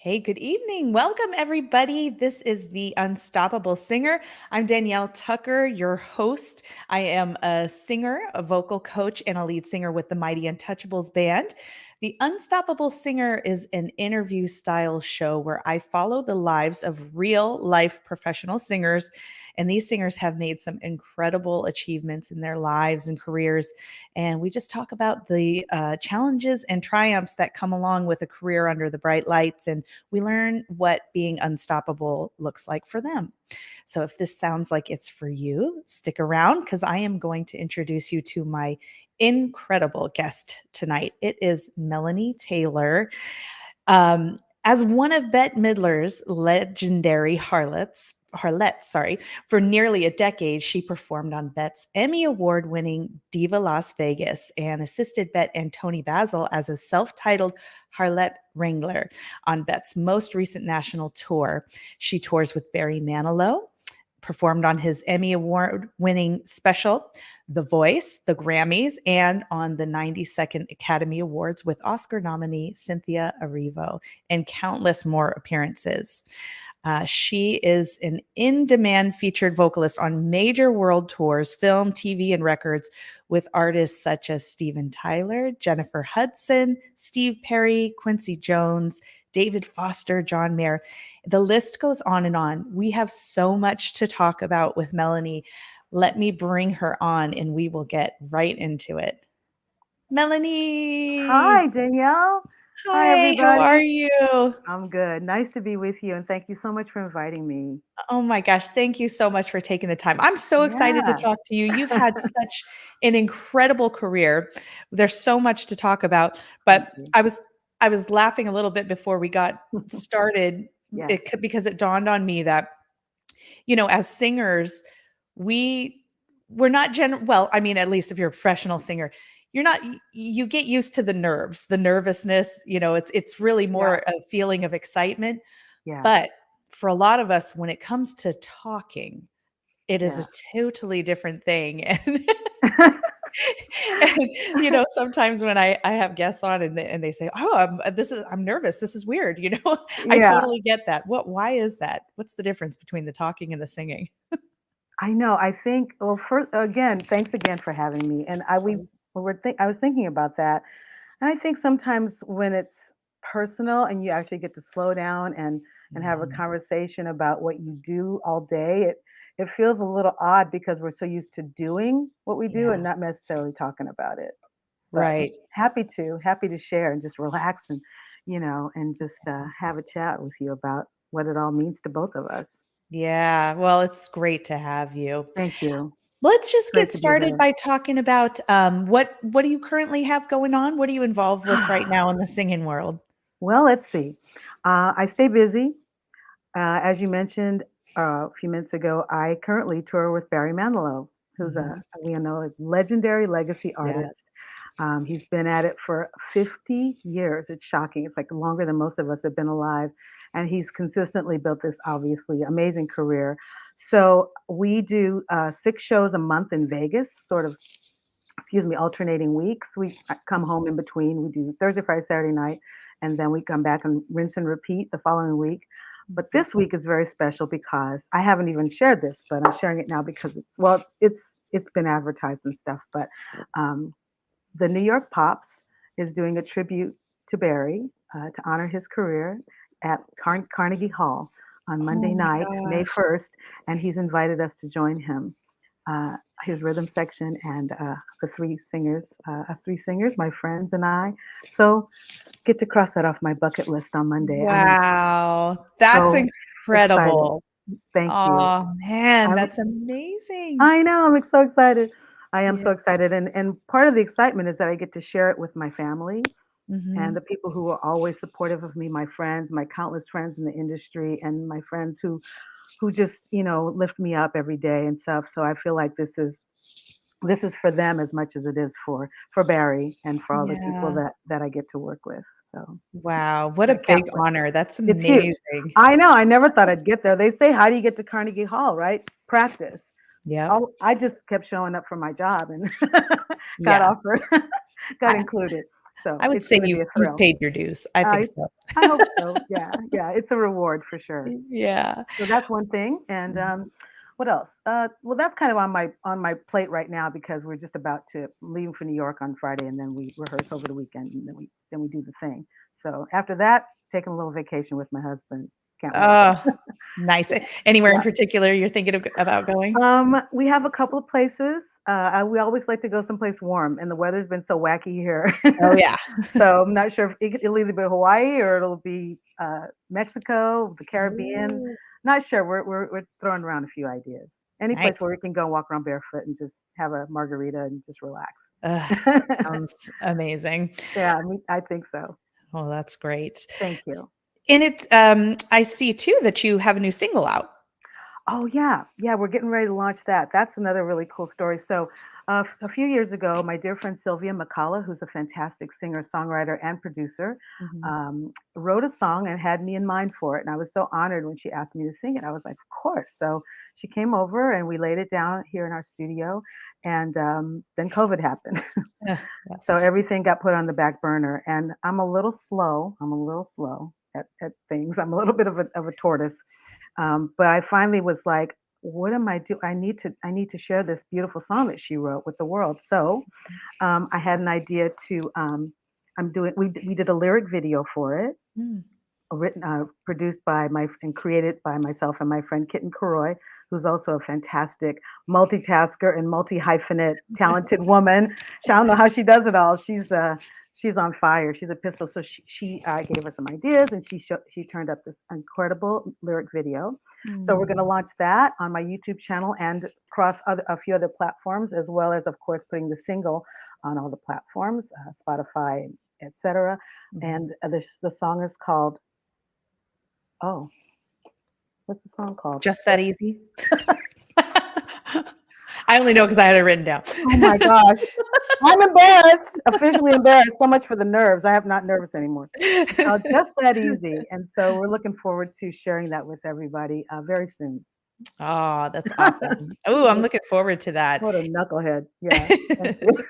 Hey, good evening. Welcome, everybody. This is The Unstoppable Singer. I'm Danielle Tucker, your host. I am a singer, a vocal coach, and a lead singer with the Mighty Untouchables Band. The Unstoppable Singer is an interview style show where I follow the lives of real life professional singers. And these singers have made some incredible achievements in their lives and careers. And we just talk about the challenges and triumphs that come along with a career under the bright lights. And we learn what being unstoppable looks like for them. So if this sounds like it's for you, stick around because I am going to introduce you to my incredible guest tonight. It is Melanie Taylor. As one of Bette Midler's legendary Harlettes, for nearly a decade, she performed on Bette's Emmy Award-winning Diva Las Vegas and assisted Bette Toni Basil as a self-titled Harlette Wrangler on Bette's most recent national tour. She tours with Barry Manilow, performed on his Emmy Award-winning special, The Voice, the Grammys, and on the 92nd Academy Awards with Oscar nominee Cynthia Erivo, and countless more appearances. She is an in-demand featured vocalist on major world tours, film, TV, and records with artists such as Steven Tyler, Jennifer Hudson, Steve Perry, Quincy Jones, David Foster, John Mayer. The list goes on and on. We have so much to talk about with Melanie. Let me bring her on and we will get right into it. Melanie. Hi, Danielle. Hi, Hi, how are everybody. you? I'm good. Nice to be with you, and thank you so much for inviting me. Oh my gosh, thank you so much for taking the time. I'm so excited to Yeah. talk to you. You've had such an incredible career. There's so much to talk about, Thank but you. I was laughing a little bit before we got started Yes. because it dawned on me that as singers, we're not well, I mean, at least if you're a professional singer, you're not you get used to the nerves, the nervousness, it's really Yeah. more a feeling of excitement. Yeah. But for a lot of us, when it comes to talking, it is a Yeah. totally different thing. And sometimes when I have guests on and they say, "Oh, I'm nervous. This is weird." I Yeah. totally get that. Why is that? What's the difference between the talking and the singing? I know. I think. Well, first, again, thanks again for having me. And I was thinking about that, and I think sometimes when it's personal and you actually get to slow down and have a Mhm. conversation about what you do all day, it feels a little odd because we're so used to doing what we do and Yeah, not necessarily talking about it. But right. happy to share and just relax and just have a chat with you about what it all means to both of us. Yeah, well, it's great to have you. Thank you. Let's just Great get to be started here. by talking about, what do you currently have going on? What are you involved with right now in the singing world? Well, let's see. I stay busy. As you mentioned a few minutes ago, I currently tour with Barry Manilow, who's Mhm. a legendary legacy Yes. artist. He's been at it for 50 years. It's shocking. It's like longer than most of us have been alive. And he's consistently built this obviously amazing career. So we do 6 shows a month in Vegas, sort of, excuse me, alternating weeks. We come home in between. We do Thursday, Friday, Saturday night, and then we come back and rinse and repeat the following week. But Mhm. this week is very special because I haven't even shared this, but I'm sharing it now because it's been advertised and stuff. But um, the New York Pops is doing a tribute to Barry to honor his career at Carnegie Hall on Oh Monday my night, May gosh. 1st, and he's invited us to join him. His rhythm section and the three singers, us three singers, my friends and I. So get to cross that off my bucket list on Monday. I am Wow, that's so excited. incredible. Thank you. Oh man, I'm that's amazing. I know, I'm so excited. I am Yeah. so excited, and part of the excitement is that I get to share it with my family and Mhm. the people who are always supportive of me, my friends, my countless friends in the industry, and my friends who just, lift me up every day and stuff. So I feel like this is for them as much as it is for Barry and for all the people Yeah. that I get to work with. So Wow, what I a can't big wait. honor. That's It's huge. amazing. I know. I never thought I'd get there. They say, "How do you get to Carnegie Hall?" Right? Practice. Yep. I just kept showing up for my job and got Yeah. offered, got I included. So I would it's say going to be a you've thrill. paid your dues. I think I so. I hope so. Yeah, yeah. It's a reward for sure. Yeah. So that's one thing. And what else? Well, that's kind of on my plate right now because we're just about to leave for New York on Friday, and then we rehearse over the weekend, and then we do the thing. So after that, taking a little vacation with my husband. Can't wait. Oh, nice. Anywhere in Yeah. particular you're thinking about going? We have a couple of places. We always like to go someplace warm, and the weather's been so wacky here. Oh, yeah. So I'm not sure if it'll either be Hawaii or it'll be Mexico, the Caribbean. Ooh, Not sure. We're throwing around a few ideas. Any place nice. where we can go walk around barefoot and just have a margarita and just relax. Ugh, sounds amazing. Yeah, I think so. Oh, that's great. Thank you. And I see too that you have a new single out. Oh yeah, yeah, we're getting ready to launch that. That's another really cool story. So, a few years ago, my dear friend Sylvia McCullough, who's a fantastic singer, songwriter, and producer, Mhm. wrote a song and had me in mind for it. And I was so honored when she asked me to sing it. I was like, of course. So she came over and we laid it down here in our studio. And then COVID happened. Ugh, So yes. everything got put on the back burner. And I'm a little slow. I'm a little slow at things. I'm a little bit of a tortoise. But I finally was like, what am I do? I need to share this beautiful song that she wrote with the world. So I had an idea to we did a lyric video for it, Mm. written produced by my and created by myself and my friend Kitten Karoy, who's also a fantastic multitasker and multi-hyphenate talented woman. I don't know how she does it all. She's on fire. She's a pistol. So she gave us some ideas, and she turned up this incredible lyric video. So we're going to Mm. launch that on my YouTube channel and across a few other platforms, as well as, of course, putting the single on all the platforms, Spotify, etc. Mhm. And the song is called, oh, what's the song called? Just that easy? I only know because I had it written down. Oh my gosh. I'm embarrassed, officially embarrassed. So much for the nerves. I am not nervous anymore. Just that easy. And so we're looking forward to sharing that with everybody very soon. Oh, that's awesome. Oh, I'm looking forward to that. What a knucklehead. Yeah. Thank you.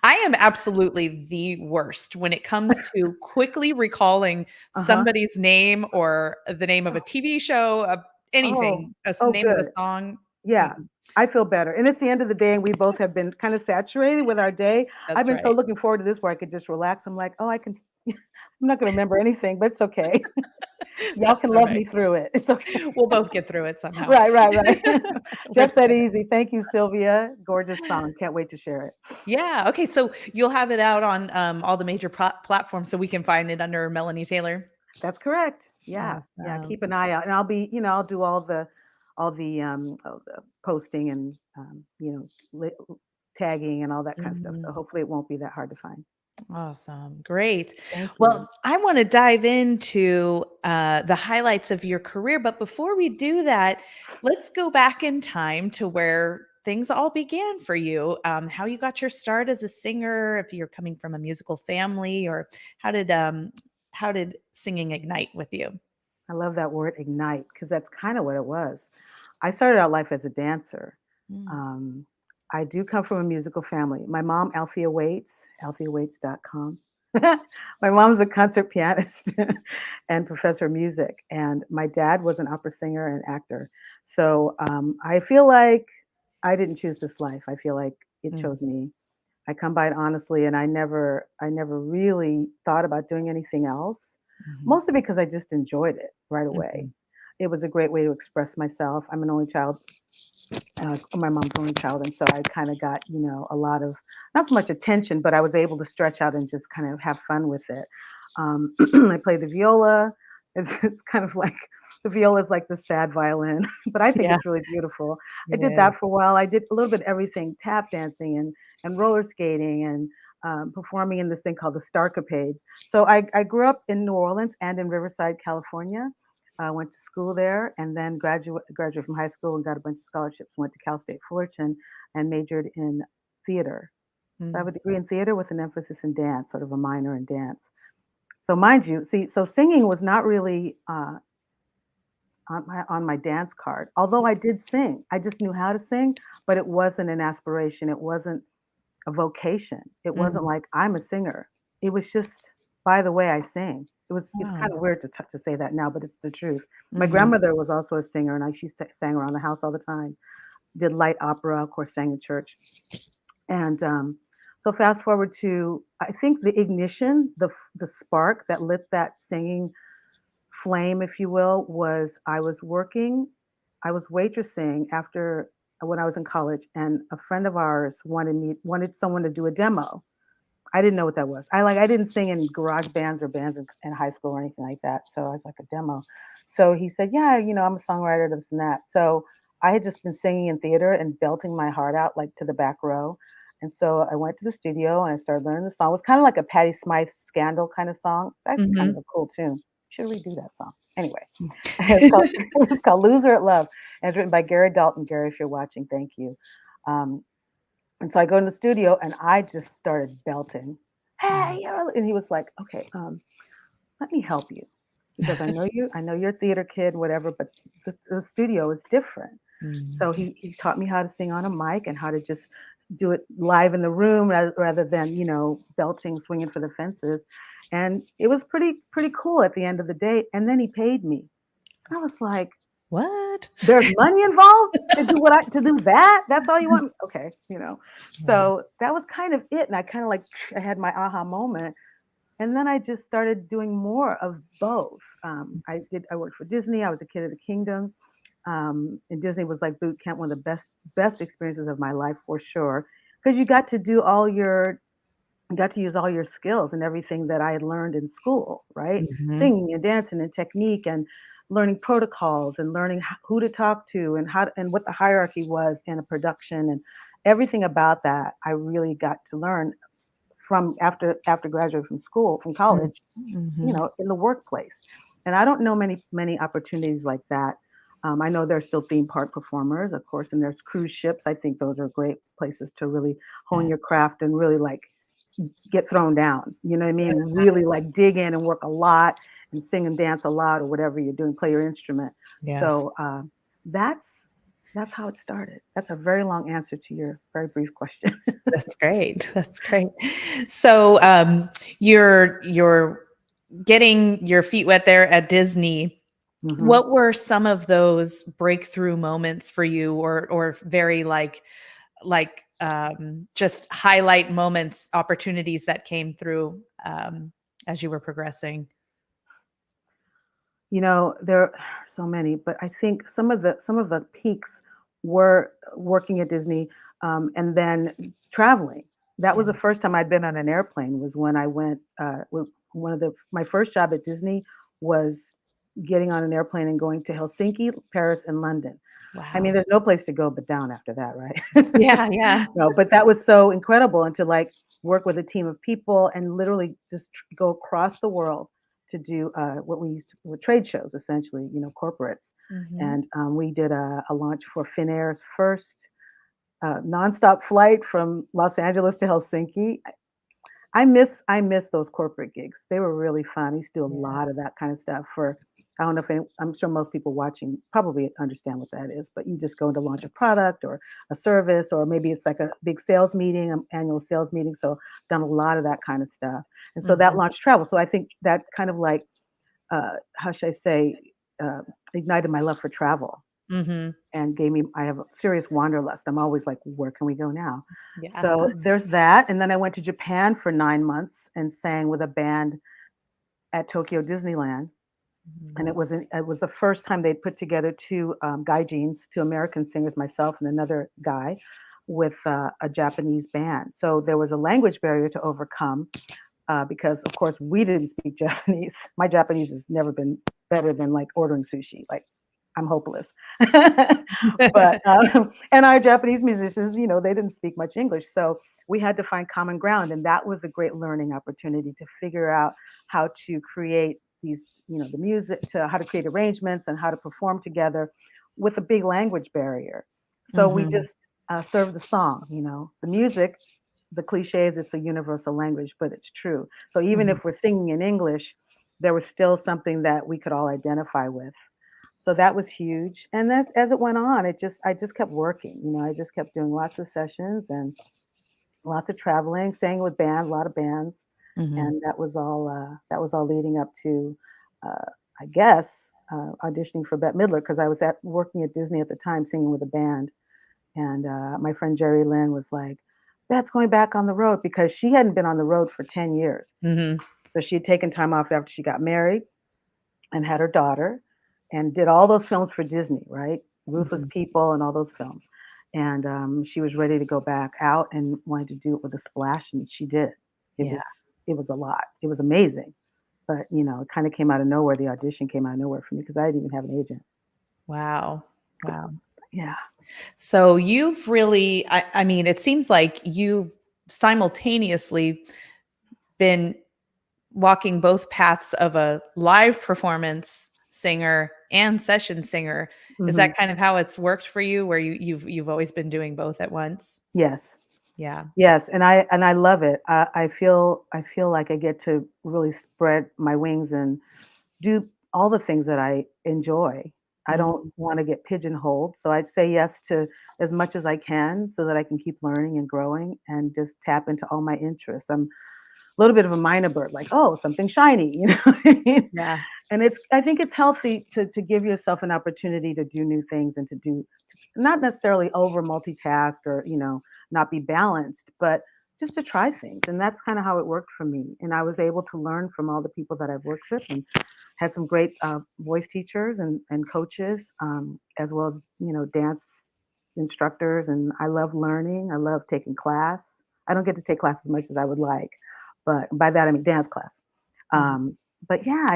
I am absolutely the worst when it comes to quickly recalling Uh-huh. somebody's name or the name of a TV show, Oh, anything, oh, name of a good. song. Yeah, Mm-mm, I feel better, and it's the end of the day, and we both have been kind of saturated with our day. I've that's been so right. looking forward to this where I could just relax. I'm like, "Oh, I can I'm not gonna remember anything, but it's okay. Y'all That's can all love right. me through it. It's okay." We'll both get through it somehow. Right, right, right. We're Just that good. easy. Thank you, Sylvia. Gorgeous song. Can't wait to share it. Yeah. Okay. So you'll have it out on all the major platforms so we can find it under Melanie Taylor. That's correct. Yeah, yeah, Awesome. keep an eye out, and I'll do all the posting and, tagging and all that kind of stuff, so Mhm. hopefully it won't be that hard to find. Awesome. Great. Thank you. Well, I want to dive into the highlights of your career. But before we do that, let's go back in time to where things all began for you. How you got your start as a singer, if you're coming from a musical family, or how did um, how did singing ignite with you? I love that word ignite because that's kind of what it was. I started out life as a dancer. Mm. Um, I do come from a musical family. My mom, Althea Waits, altheawaits.com. My mom's a concert pianist and professor of music, and my dad was an opera singer and actor. So I feel like I didn't choose this life. I feel like it Mm. chose me. I come by it honestly, and I never really thought about doing anything else, Mhm. mostly because I just enjoyed it right away. Mhm. It was a great way to express myself. I'm an only child, my mom's only child, and so I kind of got, a lot of not so much attention, but I was able to stretch out and just kind of have fun with it. I played the viola. It's kind of like the viola is like the sad violin, but I think Yeah, it's really beautiful. I it did that for is. a while. I did a little bit of everything: tap dancing and roller skating and performing in this thing called the Starcapades. So I grew up in New Orleans and in Riverside, California. Went to school there and then graduated from high school and got a bunch of scholarships. Went to Cal State Fullerton and majored in theater. So I have a Mm. degree in theater with an emphasis in dance, sort of a minor in dance. So mind you, see, so singing was not really on my dance card. Although I did sing, I just knew how to sing, but it wasn't an aspiration. It wasn't a vocation. It wasn't Mm. like I'm a singer. it was just by the way I sing. It's Wow. kind of weird to say that now, but it's the truth. My Mhm. grandmother was also a singer, and she sang around the house all the time. Did light opera, of course, sang in church. And so fast forward to I think the ignition, the spark that lit that singing flame, if you will, was I was waitressing after when I was in college, and a friend of ours wanted someone to do a demo. I didn't know what that was. I didn't sing in garage bands or bands in high school or anything like that. So I was like a demo. So he said, "Yeah, I'm a songwriter, this and that." So I had just been singing in theater and belting my heart out like to the back row. And so I went to the studio and I started learning the song. It was kind of like a Patti Smythe Scandal kind of song. It's actually kind of Mhm. a cool tune. Should redo that song. Anyway, it's called "Loser at Love," and it's written by Gary Dalton. Gary, if you're watching, thank you. Um, and so I go in the studio and I just started belting. Mm. Hey, and he was like, okay, let me help you because I know you're a theater kid, whatever, but the studio is different. Mm. So he taught me how to sing on a mic and how to just do it live in the room rather than, belting, swinging for the fences. And it was pretty cool at the end of the day. And then he paid me. I was like, What? there's money involved to do that? That's all you want me okay, Wow. So that was kind of it, and I kinda, like, I had my aha moment, and then I just started doing more of both. I worked for Disney, I was a kid of the kingdom, and Disney was like boot camp, one of the best experiences of my life for sure, because you got to use all your skills and everything that I had learned in school, right? Mhm. Singing and dancing and technique and learning protocols and learning who to talk to and and what the hierarchy was in a production and everything about that. I really got to learn from after graduating from Mm. college, Mhm. in the workplace. And I don't know many opportunities like that. I know there's still theme park performers, of course, and there's cruise ships. I think those are great places to really hone Yeah. your craft and really like get thrown down. You know what I mean? Really like dig in and work a lot and sing and dance a lot or whatever you're doing, play your instrument. Yes. So that's that's how it started. That's a very long answer to your very brief question. That's great. That's great. So, you're getting your feet wet there at Disney. Hmm. What were some of those breakthrough moments for you or very just highlight moments, opportunities that came through, as you were progressing? There are so many, but I think some of the peaks were working at Disney, and then traveling. That Yeah. was the first time I'd been on an airplane. Was when I went. One of the my first job at Disney was getting on an airplane and going to Helsinki, Paris, and London. I mean, Wow. there's no place to go but down after that, right? Yeah, yeah. No, but that was so incredible, and to like work with a team of people and literally just go across the world to do what we used to with trade shows, essentially, corporates. Mhm. And we did a launch for Finnair's first nonstop flight from Los Angeles to Helsinki. I miss those corporate gigs. They were really fun. I used to do a Yeah. lot of that kind of stuff for I don't know if I'm sure most people watching probably understand what that is, but you just go to launch a product or a service, or maybe it's like a big sales meeting, annual sales meeting. So done a lot of that kind of stuff. And so that Mhm. launched travel. So I think that kind of like how should I say uh, ignited my love for travel Mhm. and gave me I have a serious wanderlust. I'm always like, where can we go now? Yeah. So there's that. And then I went to Japan for 9 months and sang with a band at Tokyo Disneyland. And Mhm. it was the first time they'd put together two gaijins, two American singers, myself and another guy, with a Japanese band. So there was a language barrier to overcome because, of course, we didn't speak Japanese. My Japanese has never been better than like ordering sushi. Like I'm hopeless. But and our Japanese musicians, they didn't speak much English, so we had to find common ground, and that was a great learning opportunity to figure out how to create these, the music, to how to create arrangements and how to perform together with a big language barrier. So we Mhm. just served the song, the music. The cliche is it's a universal language, but it's true. So even Mhm. if we're singing in English, there was still something that we could all identify with. So that was huge. And as it went on, I just kept working. I just kept doing lots of sessions and lots of traveling, sang with band, a lot of bands. Mhm. and that was all leading up to, I guess, auditioning for Bette Midler because I was at working at Disney at the time singing with a band, and my friend Jerry Lynn was like, "Bette's going back on the road," because she hadn't been on the road for 10 years. Mhm. So she had taken time off after she got married and had her daughter and did all those films for Disney, right? Ruthless Mhm. People and all those films. And she was ready to go back out and wanted to do it with a splash, and she did. Yeah. It was a lot. It was amazing, but it kind of came out of nowhere. The audition came out of nowhere for me because I didn't even have an agent. Wow. Wow. Yeah. So you've really, I mean, it seems like you've simultaneously been walking both paths of a live performance singer and session singer. Is Hmm. that kind of how it's worked for you, where you've always been doing both at once? Yes. Yeah. Yes, and I love it. I feel like I get to really spread my wings and do all the things that I enjoy. I don't Mhm. want to get pigeonholed, so I'd say yes to as much as I can so that I can keep learning and growing and just tap into all my interests. I'm a little bit of a minor bird, like, oh, something shiny, you know what I mean? Yeah. And I think it's healthy to give yourself an opportunity to do new things and to do not necessarily over multitask or, not be balanced, but just to try things. And that's kind of how it worked for me. And I was able to learn from all the people that I've worked with and had some great voice teachers and coaches, as well as, dance instructors. And I love learning. I love taking class. I don't get to take class as much as I would like, but by that I mean dance class. Mhm. Um, but yeah,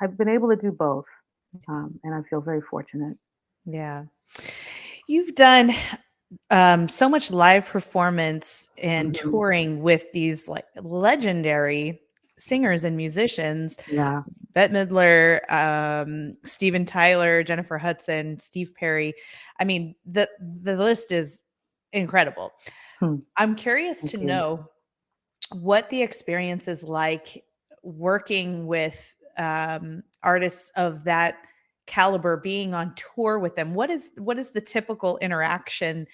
I've been able to do both, and I feel very fortunate. Yeah. You've done so much live performance and Mhm. touring with these like legendary singers and musicians. Yeah. Bette Midler, Steven Tyler, Jennifer Hudson, Steve Perry. I mean, the list is incredible. Hmm. I'm curious Thank to you. know what the experience is like working with artists of that caliber, being on tour with them. What is the typical interaction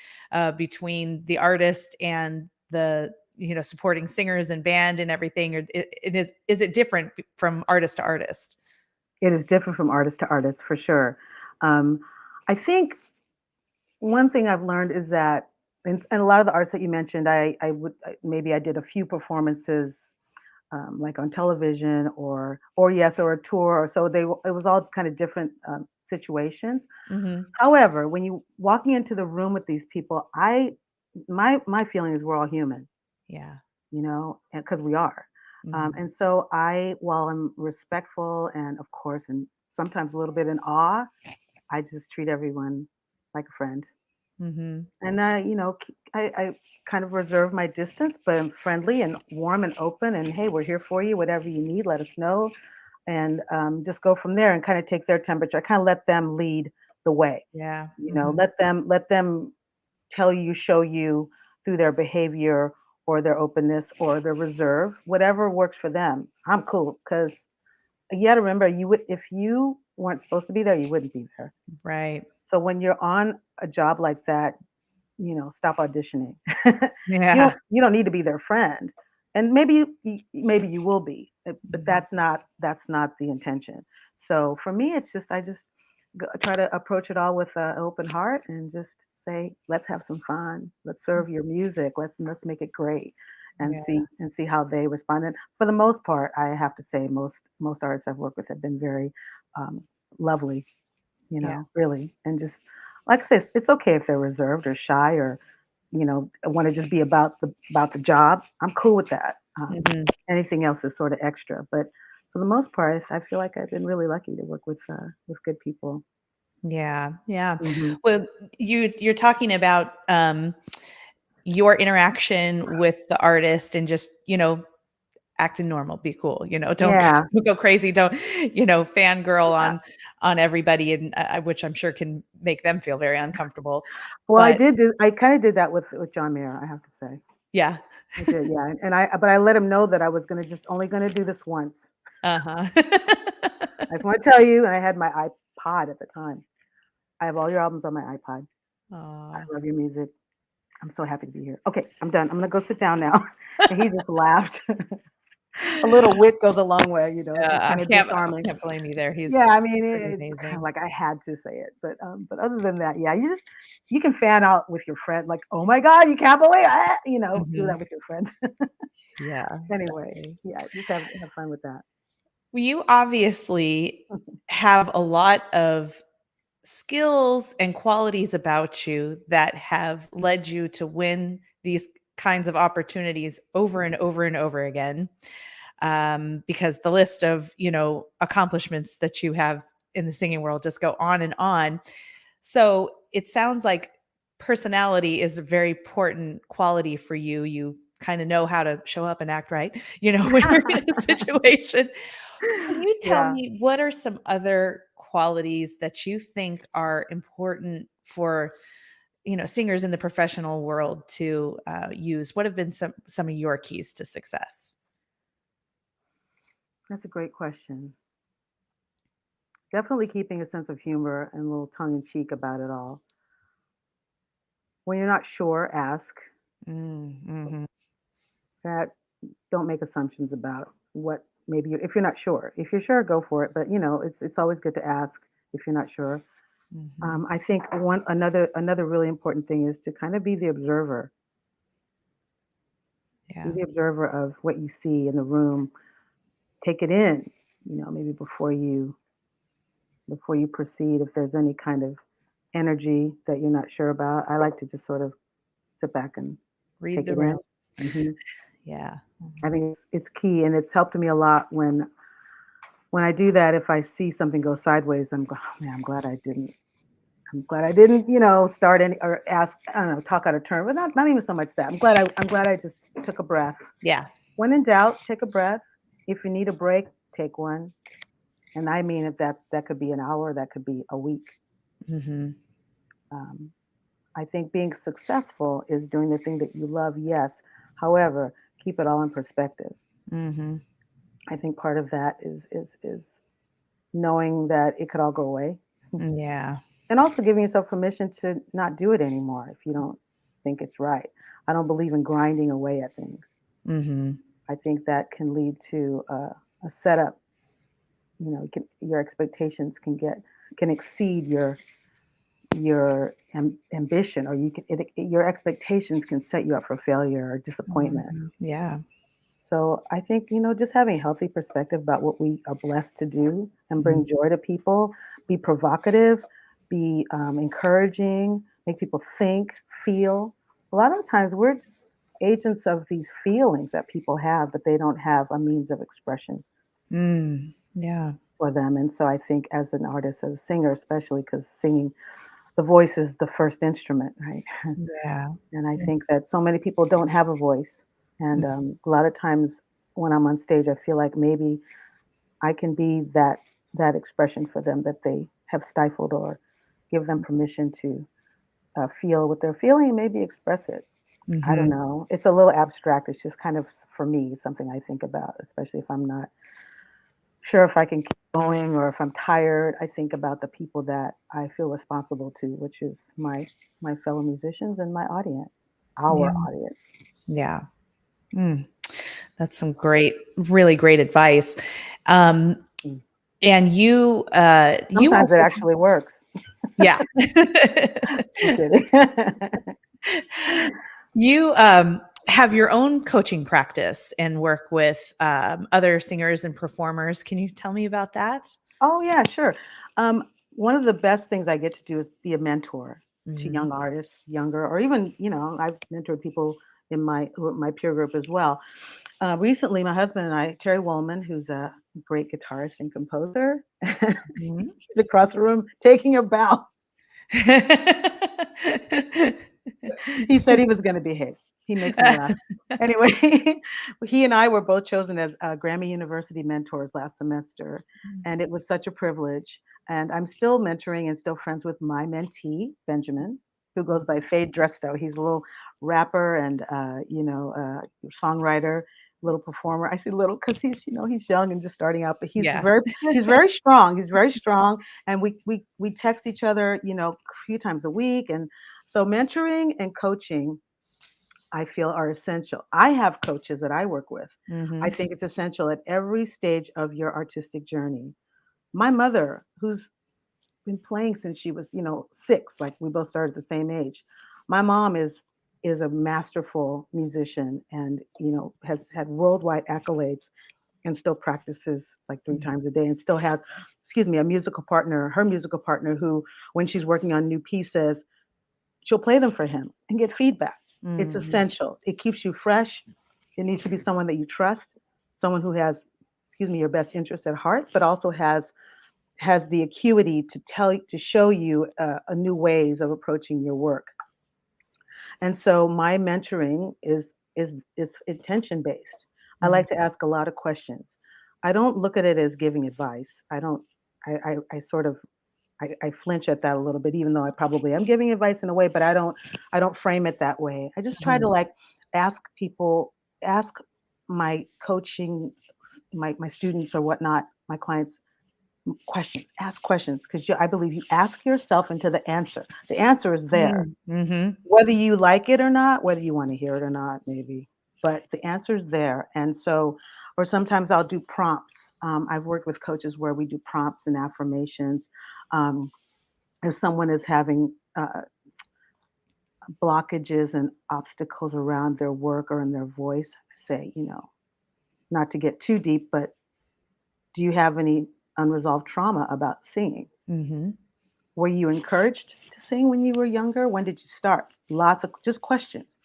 between the artist and the supporting singers and band and everything? Or is it different from artist to artist? It is different from artist to artist for sure. Um, I think one thing I've learned is that, and a lot of the artists that you mentioned, maybe I did a few performances, like on television or yes, or a tour, or so it was all kind of different situations. Hmm. However, when you walking into the room with these people, my feeling is we're all human, Yeah. because we are. Hmm. And so while I'm respectful and of course, and sometimes a little bit in awe, I just treat everyone like a friend. Hmm. And I kind of reserve my distance, but I'm friendly and warm and open. And hey, we're here for you. Whatever you need, let us know, and just go from there and kind of take their temperature. I kind of let them lead the way. Yeah. Hmm. Let them tell you, show you through their behavior or their openness or their reserve, whatever works for them. I'm cool because you got to remember, if you weren't supposed to be there, you wouldn't be there. Right. So when you're on a job like that, stop auditioning. Yeah. You don't need to be their friend, and maybe you will be, but Mhm. that's not the intention. So for me, it's just I just try to approach it all with an open heart and just say, let's have some fun. Let's serve your music. Let's make it great, and Yeah. see how they respond. And for the most part, I have to say most artists I've worked with have been very um, lovely, Yeah. really. And just like I said, it's okay if they're reserved or shy or, want to just be about the job. I'm cool with that. Mhm. Anything else is sort of extra. But for the most part, I feel like I've been really lucky to work with good people. Yeah, yeah. Hmm. Well, you're talking about your interaction with the artist and just, acting normal, be cool, don't Yeah. don't go crazy, don't, fangirl on everybody and which I'm sure can make them feel very uncomfortable. Well, But I kind of did that with John Mayer, I have to say. yeah. I did, yeah. But I let him know that I was only gonna do this once. Uh-huh. I just want to tell you, and I had my iPod at the time. I have all your albums on my iPod. I Aw. love your music. I'm so happy to be here. Okay, I'm done. I'm gonna go sit down now. And he just laughed. A little wit goes a long way, you know, it's Yeah, kind of disarming. I can't blame you there. Yeah, He's I mean, pretty it's kind of amazing. like I had to say it, but other than that, yeah, you can fan out with your friend, like, "Oh my God, you can't believe it," you know, do Mhm. that with your friends. Yeah, Anyway, exactly. yeah, just have fun with that. Well, you obviously have a lot of skills and qualities about you that have led you to win these kinds of opportunities over and over and over again. Because the list of, accomplishments that you have in the singing world just go on and on. So it sounds like personality is a very important quality for you. You kind of know how to show up and act right, when you're in a situation. Can you tell Yeah. me what are some other qualities that you think are important for, singers in the professional world to use? What have been some of your keys to success? That's a great question. Definitely keeping a sense of humor and a little tongue in cheek about it all. When you're not sure, ask. Mm, mhm. That don't make assumptions about what maybe if you're not sure. If you're sure, go for it. But you know, it's always good to ask if you're not sure. Mhm. I think one another really important thing is to kind of be the observer. Be Yeah. the observer of what you see in the room. Take it in. You know, maybe before you proceed. If there's any kind of energy that you're not sure about, I like to just sort of sit back and Read take the it room. in. hmm Yeah. I Mhm. think it's key, and it's helped me a lot when I do that. If I see something go sideways, oh, man, I'm glad I didn't. I'm glad I didn't, start any or ask. I don't know, talk out of turn, but not even so much that. I'm glad I just took a breath. Yeah. When in doubt, take a breath. If you need a break, take one. And I mean, if that could be an hour, that could be a week. Mhm. Um, I think being successful is doing the thing that you love, yes. However, keep it all in perspective. Mhm. I think part of that is knowing that it could all go away Yeah. and also giving yourself permission to not do it anymore if you don't think it's right. I don't believe in grinding away at things. Mhm. I think that can lead to a setup. Your expectations can exceed your ambition, or your expectations can set you up for failure or disappointment. Mhm. Yeah. So I think, just having a healthy perspective about what we are blessed to do and Mhm. bring joy to people, be provocative, be encouraging, make people think, feel. A lot of times we're just agents of these feelings that people have, but they don't have a means of expression Mm. Yeah. for them. And so I think as an artist, as a singer, especially because singing, the voice is the first instrument, right? Yeah. And I Yeah. think that so many people don't have a voice. And a lot of times when I'm on stage, I feel like maybe I can be that expression for them that they have stifled, or give them permission to feel what they're feeling and maybe express it. I don't Mhm. know. It's a little abstract. It's just kind of for me something I think about, especially if I'm not sure if I can keep going or if I'm tired. I think about the people that I feel responsible to, which is my fellow musicians and my audience, Yeah. our audience. Yeah. Mm. That's some really great advice. Um, Mm. and you Sometimes it also actually works. yeah. I'm kidding. You, have your own coaching practice and work with, other singers and performers. Can you tell me about that? Oh, yeah, sure. One of the best things I get to do is be a mentor to Mhm. young artists, younger, or even, I've mentored people in my peer group as well. Recently, my husband and I, Terry Woolman, who's a great guitarist and composer, Mhm. he's across the room taking a bow. He said he was going to behave. He makes me laugh. Anyway, he and I were both chosen as Grammy University mentors last semester, and it was such a privilege. And I'm still mentoring and still friends with my mentee, Benjamin, who goes by Fade Dresto. He's a little rapper and songwriter, little performer. I say little because he's young and just starting out, but he's Yeah. very strong. He's very strong, and we text each other, a few times a week. And so mentoring and coaching I feel are essential. I have coaches that I work with. I Mhm. think it's essential at every stage of your artistic journey. My mother, who's been playing since she was, 6, like we both started at the same age. My mom is a masterful musician and, has had worldwide accolades and still practices like 3 Mhm. times a day and still has, excuse me, a musical partner, her musical partner who when she's working on new pieces, she'll play them for him and get feedback. It's Mhm. essential. It keeps you fresh. It needs to be someone that you trust, someone who has, excuse me, your best interest at heart, but also has the acuity to show you a new ways of approaching your work. And so my mentoring is intention based. I Mhm. like to ask a lot of questions. I don't look at it as giving advice. I don't. I sort of I flinch at that a little bit, even though I probably am giving advice in a way, but I don't frame it that way. I just try Mhm. to like ask people, ask my coaching, my students or whatnot, my clients questions, ask questions because I believe you ask yourself into the answer. The answer is there, Mm. Mhm. whether you like it or not, whether you want to hear it or not, maybe. But the answer is there, and so, or sometimes I'll do prompts. I've worked with coaches where we do prompts and affirmations. Um, if someone is having blockages and obstacles around their work or in their voice, say, not to get too deep, but do you have any unresolved trauma about singing? Mhm. Were you encouraged to sing when you were younger? When did you start? Lots of just questions.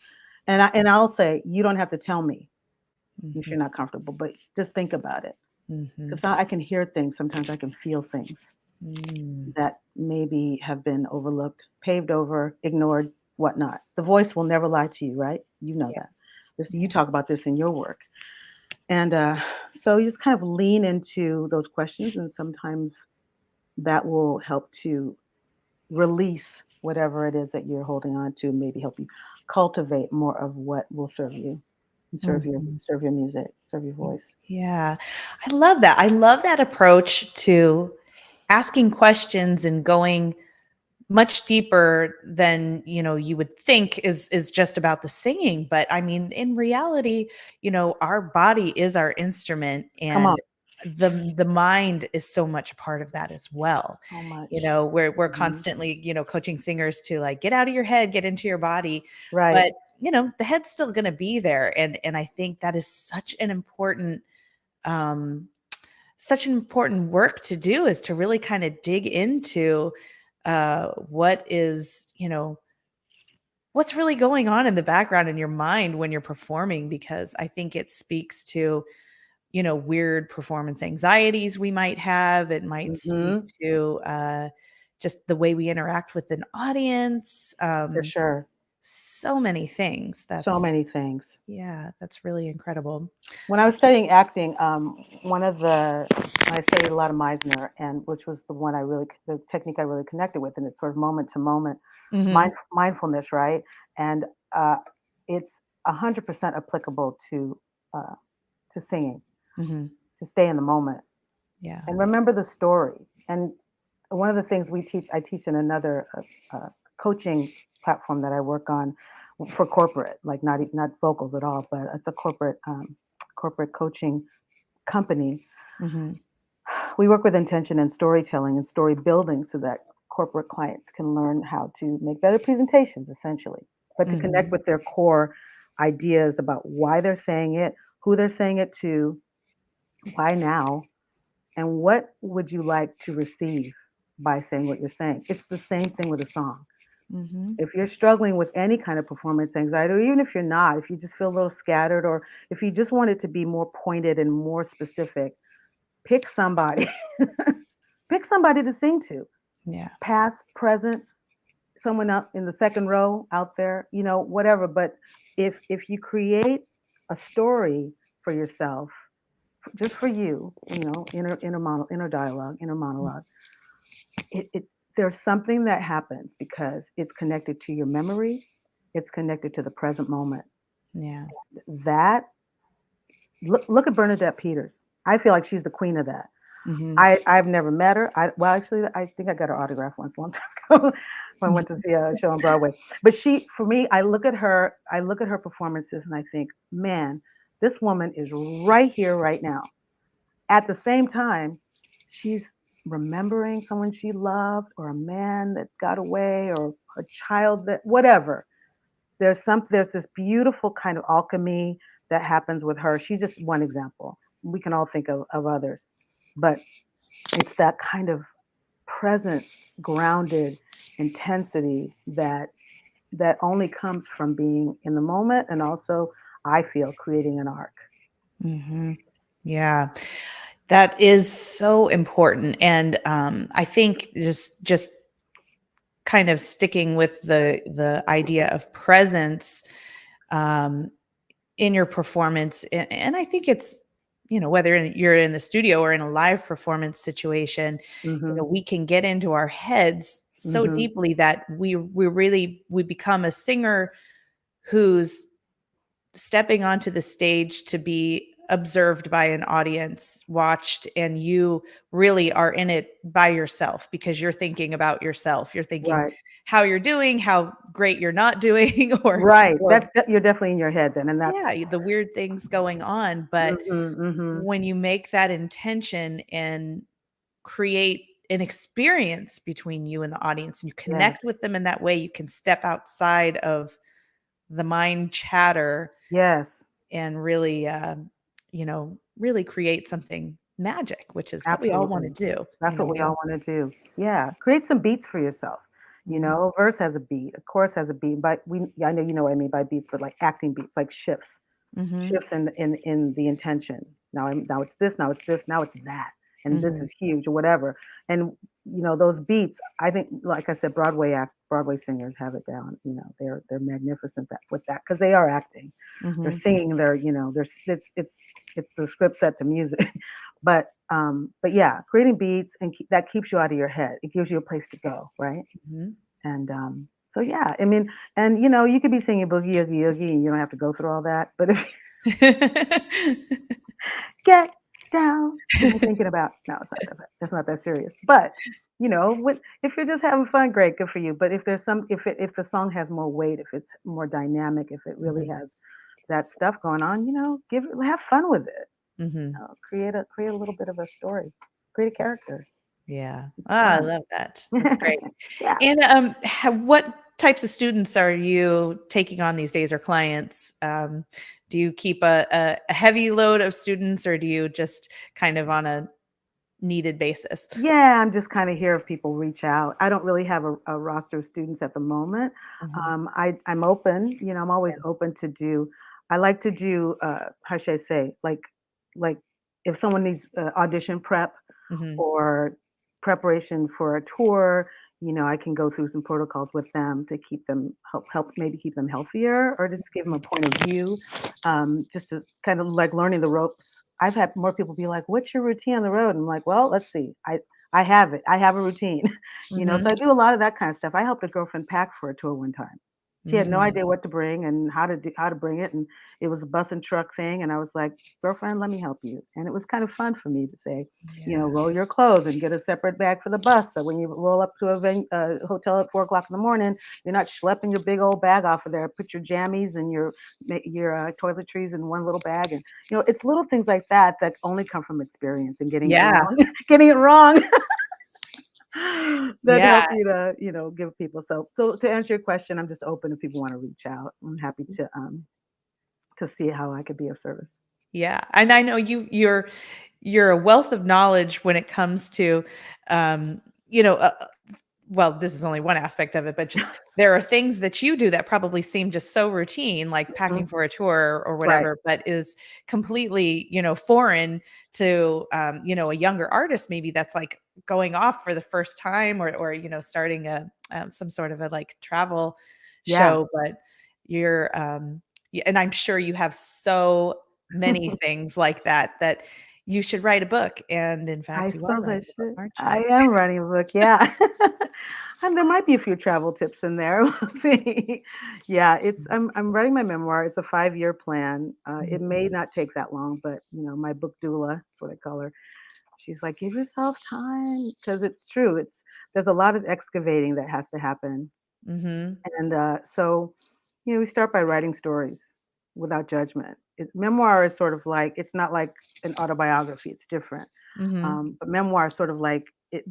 And I'll say, you don't have to tell me if Mhm. you're not comfortable, but just think about it. Mhm. Because I can hear things, sometimes I can feel things Mm. that maybe have been overlooked, paved over, ignored, whatnot. The voice will never lie to you, right? You know Yeah. that. You Yeah. talk about this in your work. And so you just kind of lean into those questions, and sometimes that will help to release whatever it is that you're holding on to, maybe help you cultivate more of what will serve you and Mhm. serve your music, serve your voice. Yeah. I love that. I love that approach to asking questions and going much deeper than, you would think is just about the singing, but I mean, in reality, our body is our instrument, Come on. and the mind is so much a part of that as well. So much. We're Mhm. constantly, coaching singers to like get out of your head, get into your body, Right. but the head's still going to be there, and I think that is um such an important work to do, is to really kind of dig into what is, what's really going on in the background in your mind when you're performing, because I think it speaks to, weird performance anxieties we might have. It might speak Mhm. to just the way we interact with an audience. For sure. So many things. So many things. Yeah, that's really incredible. When I was studying acting, one of the I studied a lot of Meisner, and which was the technique I really connected with, and it's sort of moment to moment Hmm. mindfulness, right? And it's 100% applicable uh, to singing, Hmm. to stay in the moment Yeah. and remember the story. And one of the things I teach in another coaching platform that I work on for corporate, like not vocals at all, but it's a corporate coaching company. Hmm. We work with intention and storytelling and story building so that corporate clients can learn how to make better presentations, essentially, but to connect Hmm. with their core ideas about why they're saying it, who they're saying it to, why now, and what would you like to receive by saying what you're saying. It's the same thing with a song. Hmm. If you're struggling with any kind of performance anxiety, or even if you're not, if you just feel a little scattered, or if you just want it to be more pointed and more specific, pick somebody. Pick somebody to sing to, Yeah. past, present, someone up in the second row out there, whatever. But if you create a story for yourself, just for you, inner dialogue, inner monologue, it there's something that happens because it's connected to your memory, it's connected to the present moment. Yeah. That look at Bernadette Peters. I feel like she's the queen of that. Hmm. I've never met her. Well, actually, I think I got her autograph once, a long time. when I went to see a show on Broadway. But for me, I look at her performances and I think, man, this woman is right here, right now. At the same time, she's remembering someone she loved or a man that got away or a child that whatever. There's this beautiful kind of alchemy that happens with her. She's just one example. We can all think of others. But it's that kind of present, grounded intensity that only comes from being in the moment and also I feel creating an arc. Hmm. Yeah, that is so important. And I think just kind of sticking with the idea of presence um, in your performance, and I think it's whether you're in the studio or in a live performance situation, Hmm. we can get into our heads so Hmm. deeply that we become a singer who's stepping onto the stage to be observed by an audience, watched, and you really are in it by yourself because you're thinking about yourself. You're thinking Right. how you're doing, how great you're not doing, Right. or You're definitely in your head then, and that's yeah, the weird things going on. But mhm, mhm. when you make that intention and create an experience between you and the audience and you connect Yes. with them in that way, you can step outside of the mind chatter Yes. and really, really create something magic, which is what we all want to Absolutely. do. That's what we We all all. wanna do. Yeah. Create some beats for yourself. Mhm, Verse has a beat, a chorus has a beat, but I know you know what I mean by beats, but like acting beats, like shifts. mhm, Shifts in the intention. Now it's this, now it's this, now it's that, and this mhm. is huge or whatever. And those beats, I think, like I said, Broadway singers have it down. They're magnificent with that because they are acting. They're Mhm. singing. It's the script set to music. But yeah, creating beats that keeps you out of your head. It gives you a place to go, right? Mhm. And so yeah, I mean, and you could be singing boogie oogie oogie, and you don't have to go through all that. But if get down. Thinking about no, it's not that bad. That's not that serious. But if you're just having fun, great, good for you. But if there's if the song has more weight, if it's more dynamic, if it really Mhm. has that stuff going on, have fun with it. Mhm. Create a little bit of a story, create a character. Yeah. It's Ah, I fun. love that. That's great. Yeah. And, what types of students are you taking on these days or clients? Do you keep a heavy load of students or do you just kind of on a needed basis? Yeah, I'm just kind of here if people reach out. I don't really have a roster of students at the moment. Mhm. I'm open. I'm always Yeah. open to do. I like to do. How should I say? Like if someone needs audition prep Mhm. or preparation for a tour, I can go through some protocols with them to keep them help maybe keep them healthier or just give them a point of view, just to kind of like learning the ropes. I've had more people be like, "What's your routine on the road?" And I'm like, "Well, let's see. I have it. I have a routine." So Mhm. I do a lot of that kind of stuff. I helped a girlfriend pack for a tour one time. She had no Mm. idea what to bring and how to bring it, and it was a bus and truck thing. And I was like, "Girlfriend, let me help you." And it was kind of fun for me to say, Yeah. roll your clothes and get a separate bag for the bus. So when you roll up to a hotel at 4 o'clock in the morning, you're not schlepping your big old bag off of there. Put your jammies and your toiletries in one little bag, and it's little things like that that only come from experience and getting it Yeah. wrong, getting it wrong. That help Yeah. you to give people. So to answer your question, I'm just open if people want to reach out. I'm happy to see how I could be of service. Yeah, and I know you're a wealth of knowledge when it comes to, um, you know, uh, uh, well, this is only one aspect of it, but just there are things that you do that probably seem just so routine, like packing Mhm. for a tour or Right. whatever, but is completely, foreign to, a younger artist maybe that's like going off for the first time or starting some sort of a like travel Yeah. show, but you're, and I'm sure you have so many things like that you should write a book, and in I fact, you are suppose I writing a book, should. aren't you? I am writing a book, yeah. And there might be a few travel tips in there. We'll see. Yeah, I'm writing my memoir. It's a 5-year plan. It Mhm. may not take that long, but my book doula, that's what I call her. She's like, give yourself time, because it's true. There's a lot of excavating that has to happen. Mm-hmm. And so, we start by writing stories without judgment. Memoir is sort of like, it's not like an autobiography. It's different. Mm-hmm. But memoir is sort of like it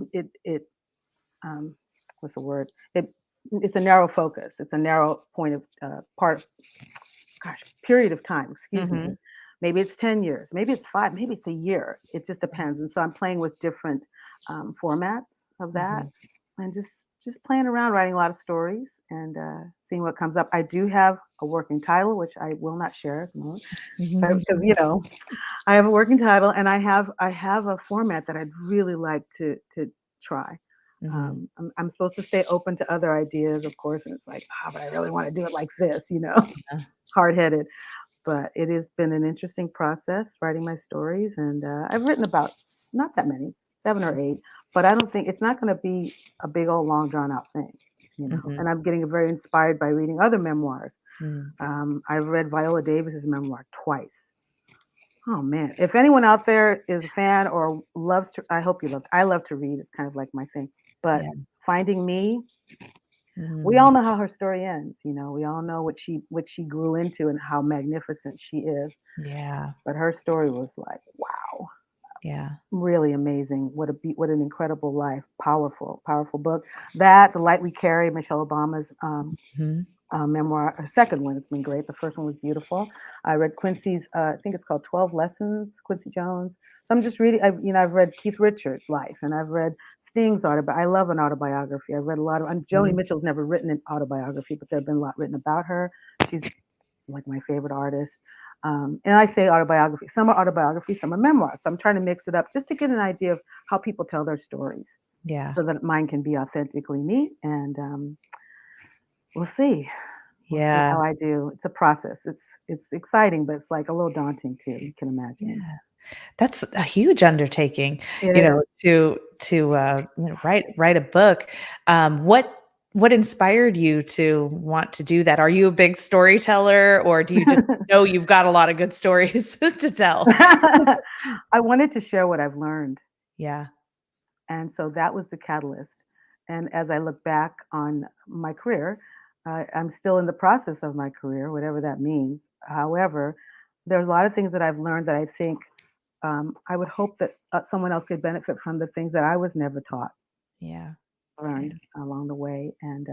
um, what's the word? It's a narrow focus. It's a narrow point of period of time. Excuse me. Mm-hmm. Maybe it's 10 years. Maybe it's 5. Maybe it's a year. It just depends. And so I'm playing with different formats of that, Mm-hmm. and just playing around, writing a lot of stories, and seeing what comes up. I do have a working title, which I will not share at the moment, but because I have a working title, and I have a format that I'd really like to try. Mm-hmm. I'm supposed to stay open to other ideas, of course, and it's like, but I really want to do it like this, hard headed. But it has been an interesting process writing my stories, and I've written about not that many, 7 or 8, but I don't think it's not going to be a big old long drawn out thing. Mm-hmm. And I'm getting very inspired by reading other memoirs. Mm-hmm. I've read Viola Davis's memoir twice. Oh man! If anyone out there is a fan or loves to, I hope you love. I love to read. It's kind of like my thing. But Yeah. Finding Me, we Mm-hmm. all know how her story ends. We all know what she grew into and how magnificent she is. Yeah. But her story was like, wow, Yeah. really amazing. What an incredible life. Powerful, powerful book. That The Light We Carry, Michelle Obama's Mm-hmm. memoir. Her second one has been great. The first one was beautiful. I read Quincy's. I think it's called 12 Lessons. Quincy Jones. So I'm just reading. I've read Keith Richards' life, and I've read Sting's autobiography. I love an autobiography. I've read a lot of. Joni Mitchell's never written an autobiography, but there have been a lot written about her. She's like my favorite artist. And I say autobiography. Some are autobiography, some are memoirs. So I'm trying to mix it up just to get an idea of how people tell their stories, Yeah. so that mine can be authentically me. And we'll see. We'll see Yeah. how I do. It's a process. It's exciting, but it's like a little daunting too. You can imagine. Yeah. That's a huge undertaking, It is. write a book. What inspired you to want to do that? Are you a big storyteller, or do you just know you've got a lot of good stories to tell? I wanted to share what I've learned, Yeah. and so that was the catalyst. And as I look back on my career, I'm still in the process of my career, whatever that means. However, there's a lot of things that I've learned that I think I would hope that someone else could benefit from, the things that I was never taught, Yeah. Yeah. learned along the way. And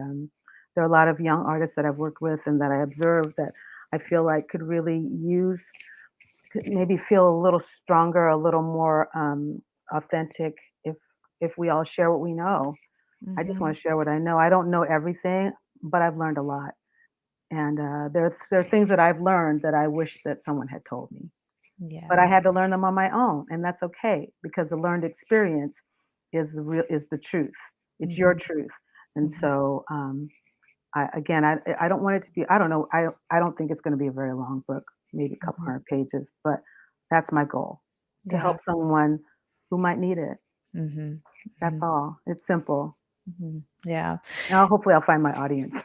there are a lot of young artists that I've worked with and that I observed that I feel like could really use, could maybe feel a little stronger, a little more authentic if we all share what we know. I just Mhm. want to share what I know. I don't know everything, but I've learned a lot. And there are things that I've learned that I wish that someone had told me. But I Yeah. had to learn them on my own, and that's okay, because the learned experience is the truth. It's your Mhm. truth. And Mhm. so, I don't want it to be, I don't know, I don't think it's gonna be a very long book, maybe a couple Mhm. hundred pages, but that's my goal, to Yeah. help someone who might need it. Mhm. That's Mhm. all. It's simple. Mhm. Yeah. Now hopefully I'll find my audience.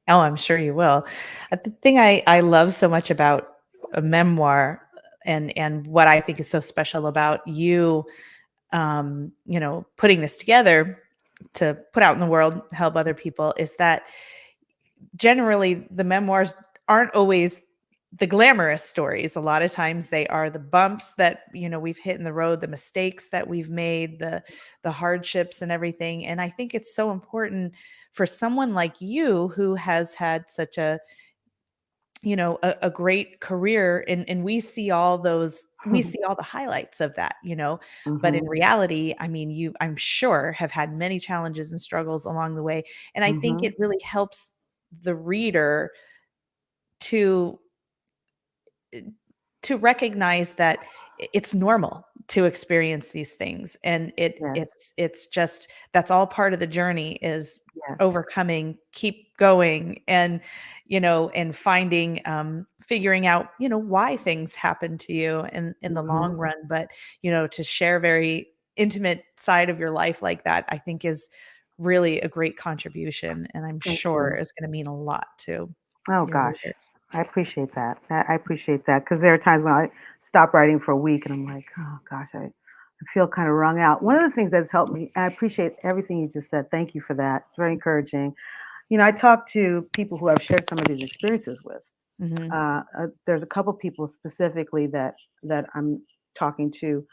Oh, I'm sure you will. The thing I love so much about a memoir, and what I think is so special about you, putting this together to put out in the world, help other people, is that generally the memoirs aren't always the glamorous stories. A lot of times they are the bumps that, we've hit in the road, the mistakes that we've made, the hardships and everything. And I think it's so important for someone like you, who has had such a great career, and we see all the highlights of that, but in Mhm, reality, I mean, I'm sure, have had many challenges and struggles along the way. And I think mhm. it really helps the reader to recognize that it's normal to experience these things, and Yes, it's just, that's all part of the journey, is yes. overcoming, keep going, and and finding, figuring out, why things happen to you in the long Mhm. run. But to share a very intimate side of your life like that, I think is really a great contribution, and I'm Thank sure you. is going to mean a lot to Oh your gosh, readers. I appreciate that. I appreciate that, because there are times when I stop writing for a week and I'm like, oh gosh, I feel kind of wrung out. One of the things that's helped me, I appreciate everything you just said. Thank you for that. It's very encouraging. I talk to people who I've shared some of these experiences with. Mm-hmm. There's a couple people specifically that I'm talking to,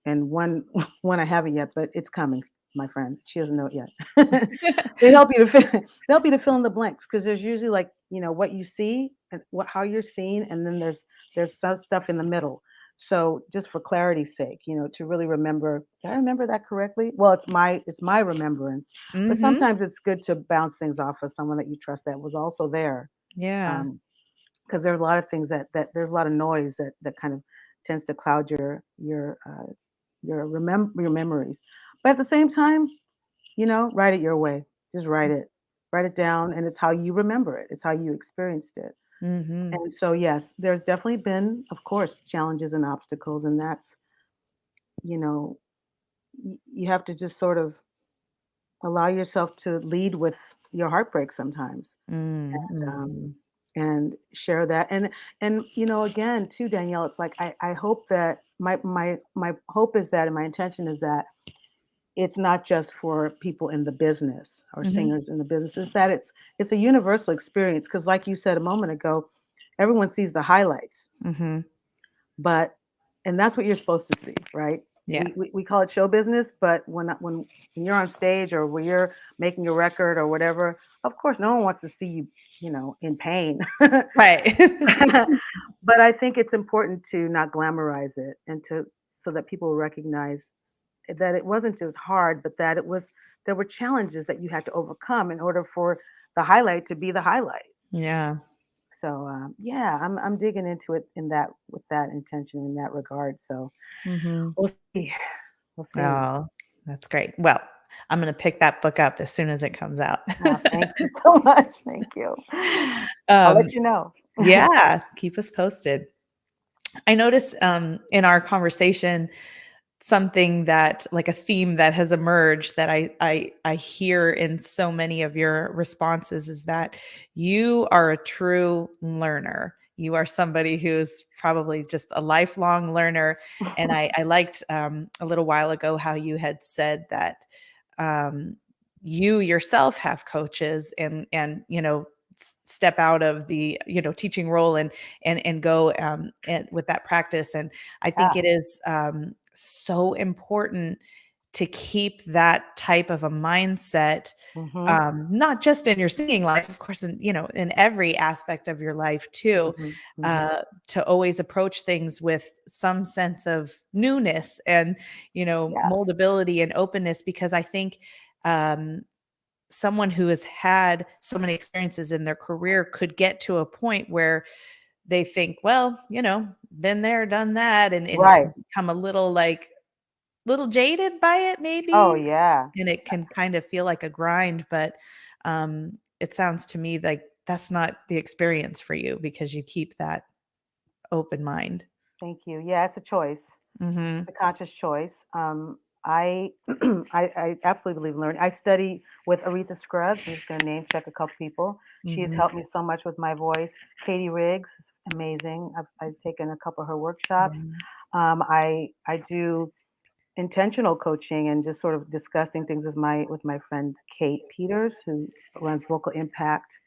and one one I haven't yet, but it's coming. My friend, she doesn't know it yet. They help you to fill in the blanks, because there's usually, like, what you see and how you're seen, and then there's some stuff in the middle. So just for clarity's sake, to really remember, did I remember that correctly? Well, it's my remembrance, but Mm-hmm. sometimes it's good to bounce things off of someone that you trust that was also there. Yeah. Because there are a lot of things that there's a lot of noise that kind of tends to cloud your memories. But at the same time, write it your way. Just write it down, and it's how you remember it. It's how you experienced it. Mm-hmm. And so, yes, there's definitely been, of course, challenges and obstacles, and that's, you know, you have to just sort of allow yourself to lead with your heartbreak sometimes, Mm-hmm. and share that. And again, too, Danielle, it's like I hope that my hope is that, and my intention is that it's not just for people in the business or Mm-hmm. singers in the business. It's that it's a universal experience, because, like you said a moment ago, everyone sees the highlights, Mm-hmm. but and that's what you're supposed to see, right? Yeah. We call it show business, but when you're on stage, or when you're making a record or whatever, of course, no one wants to see you, in pain. Right. But I think it's important to not glamorize it, and to so that people recognize that it wasn't just hard, but that there were challenges that you had to overcome in order for the highlight to be the highlight. Yeah. So yeah, I'm digging into it in that with that intention, in that regard. So Mm-hmm. we'll see. We'll see. Oh, that's great. Well, I'm going to pick that book up as soon as it comes out. Oh, thank you so much. Thank you. I'll um, let you know. yeah, keep us posted. I noticed in our conversation something that, like, a theme that has emerged that I hear in so many of your responses is that you are a true learner. You are somebody who's probably just a lifelong learner. And I liked a little while ago how you had said that um, you yourself have coaches and step out of the teaching role and go and with that practice. And I think Yeah. it is so important to keep that type of a mindset, Hmm. not just in your singing life, of course, in every aspect of your life too, Hmm. Hmm. to always approach things with some sense of newness and Yeah. moldability and openness, because I think um, someone who has had so many experiences in their career could get to a point where they think, well, been there, done that, and Right. can become a little jaded by it Oh maybe, yeah. and it can kind of feel like a grind. But it sounds to me like that's not the experience for you, because you keep that open mind. Thank you. Yeah, it's a choice. Mhm. It's a conscious choice. I, I absolutely believe in learning. I study with Aretha Scruggs. I'm just going to name check a couple people. She has Mhm. helped me so much with my voice. Katie Riggs is amazing. I've taken a couple of her workshops. Yeah. I do intentional coaching and just sort of discussing things with my friend Kate Peters, who runs Vocal Impact,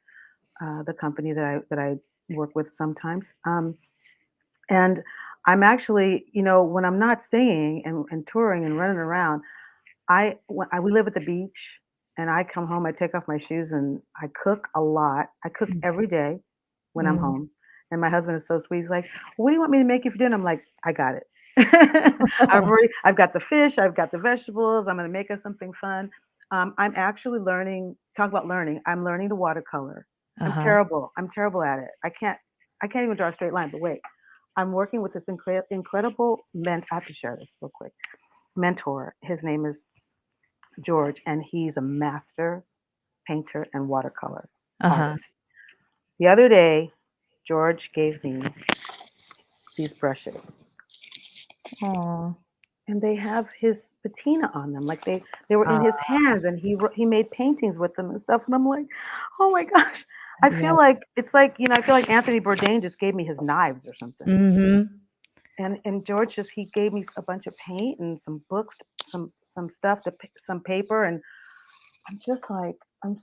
the company that I work with sometimes. And I'm actually, when I'm not singing and touring and running around, we live at the beach, and I come home, I take off my shoes, and I cook a lot. I cook Mm. every day when I'm Mm. home. And my husband is so sweet. He's like, "What do you want me to make you for dinner?" I'm like, "I got it." I've got the fish, I've got the vegetables. I'm going to make us something fun. I'm actually learning. Talk about learning. I'm learning to watercolor. I'm Uh-huh. terrible. I'm terrible at it. I can't even draw a straight line. But wait, I'm working with this incredible I have to share this real quick. Mentor. His name is George, and he's a master painter and watercolor Uh-huh. artist. The other day, George gave me these brushes, Aw. and they have his patina on them, like they were in his hands, and he made paintings with them and stuff. And I'm like, oh my gosh, I Yeah. feel like it's like I feel like Anthony Bourdain just gave me his knives or something. Mhm. and George he gave me a bunch of paint and some books, some stuff some paper, and I'm just like, I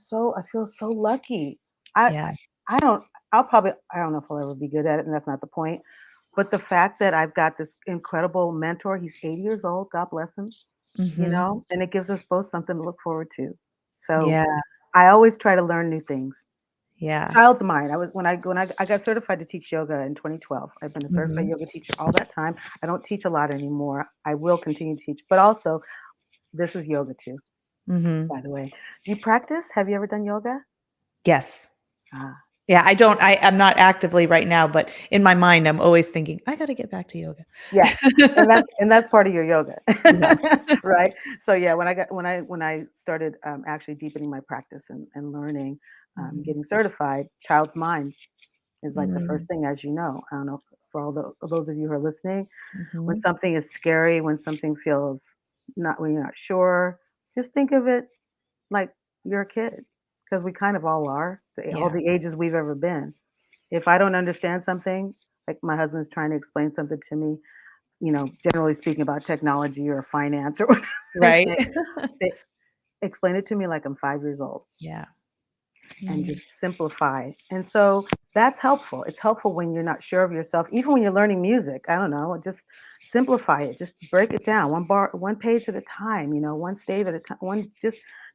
feel so lucky. I Yeah. I don't I don't know if I'll ever be good at it, and that's not the point. But the fact that I've got this incredible mentor, he's 80 years old, God bless him, Mhm. and it gives us both something to look forward to. So Yeah. I always try to learn new things. Yeah. Child's mind. I was when I got certified to teach yoga in 2012. I've been a certified Mhm. yoga teacher all that time. I don't teach a lot anymore. I will continue to teach, but also this is yoga too, Mhm. by the way. Do you practice? Have you ever done yoga? Yes. Ah, Yeah, I'm not actively right now, but in my mind, I'm always thinking, "I gotta get back to yoga." yeah. And that's part of your yoga. Yeah. Right? So yeah, when I started actually deepening my practice and learning, Mhm. getting certified, child's mind is like the first Mm. thing, as you know. I don't know for those of you who are listening, when Mhm. something is scary, when something feels not when you're not sure, just think of it like you're a kid, because we kind of all are, all Yeah. the ages we've ever been. If I don't understand something, like my husband's trying to explain something to me, generally speaking about technology or finance or whatever, I Right? say, explain it to me like I'm 5 years old Yeah. and Mm. just simplify. And so that's helpful. It's helpful when you're not sure of yourself, even when you're learning music. I don't know, just simplify it. Just break it down one page at a time, one stave at a time.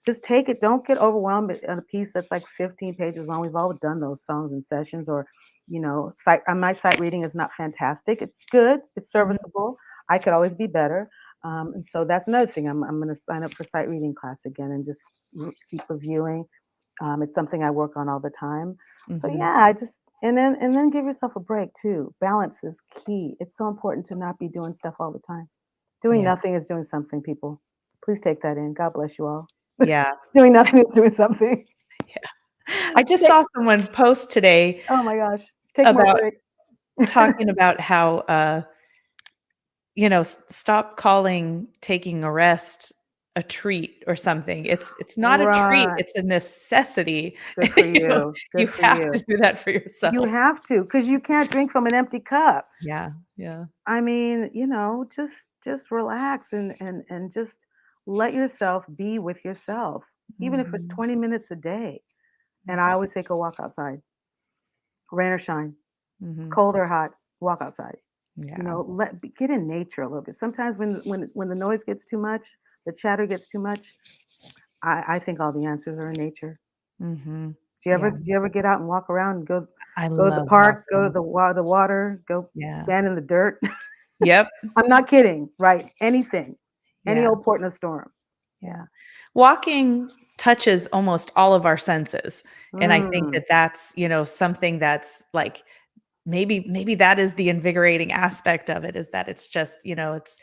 Just take it. Don't get overwhelmed at a piece that's like 15 pages long. We've all done those songs and sessions or, my sight reading is not fantastic. It's good. It's Mhm. serviceable. I could always be better. And so that's another thing. I'm going to sign up for sight reading class again and just keep reviewing. It's something I work on all the time. So Mhm. yeah, I just and then give yourself a break too. Balance is key. It's so important to not be doing stuff all the time. Doing Yeah. nothing is doing something, people. Please take that in. God bless you all. Yeah. Doing nothing is doing something. Yeah. I just Take, saw someone post today oh my gosh. Take more about breaks. talking about how, stop calling taking a rest a treat or something. It's not a treat, Right. it's a necessity. Good for You know, you. Good you for have to you. do that for You yourself. have to, because you can't drink from an empty cup. Yeah, yeah. I mean, just relax and just let yourself be with yourself, even if it's Mhm, 20 minutes a day. And I mhm, always say go walk outside, rain or shine, mhm. cold or hot, walk outside. Yeah. Get in nature a little bit. Sometimes when the noise gets too much, the chatter gets too much, I think all the answers are in nature. Mhm. Do you ever Yeah. do you ever get out and walk around and I go to the love park, go to walking. the water, go Yeah. stand in the dirt? Yep. I'm not kidding, right? Anything. Any Yeah, old port in a storm. Yeah. yeah. Walking touches almost all of our senses, and I think Mm, that that's, something that's, like, maybe that is the invigorating aspect of it, is that it's just, yeah, it's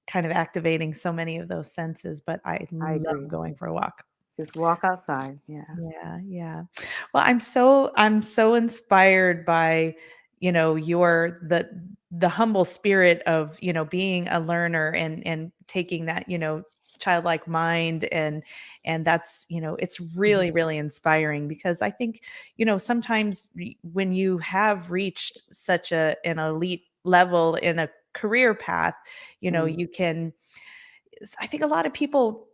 kind of activating so many of those senses, but I I love agree. going for a walk. Just walk outside. Yeah. Yeah, yeah. Well, I'm so inspired by, your the humble spirit of, being a learner and taking that, childlike mind, and that's, it's Mhm. really, really inspiring because I think, sometimes when you have reached such an elite level in a career path, Mm. you can I think a lot of people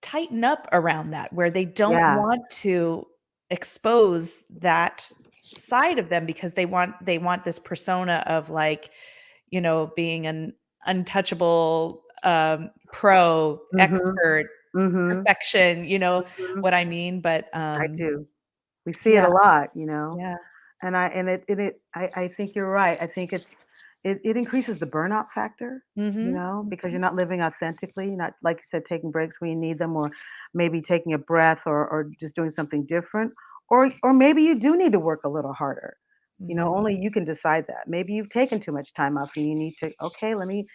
tighten up around that, where they don't Yeah. want to expose that side of them because they want this persona of, like, being an untouchable, pro, Mhm. expert, Mhm. perfection, Mhm. what I mean? But, I do. We see it yeah, a lot, yeah. I think you're right. I think it increases the burnout factor, Mhm, because mhm. you're not living authentically, you're not, like you said, taking breaks when you need them, or maybe taking a breath, or just doing something different, or maybe you do need to work a little harder. Mhm. Only you can decide that. Maybe you've taken too much time off and you need to, okay, let me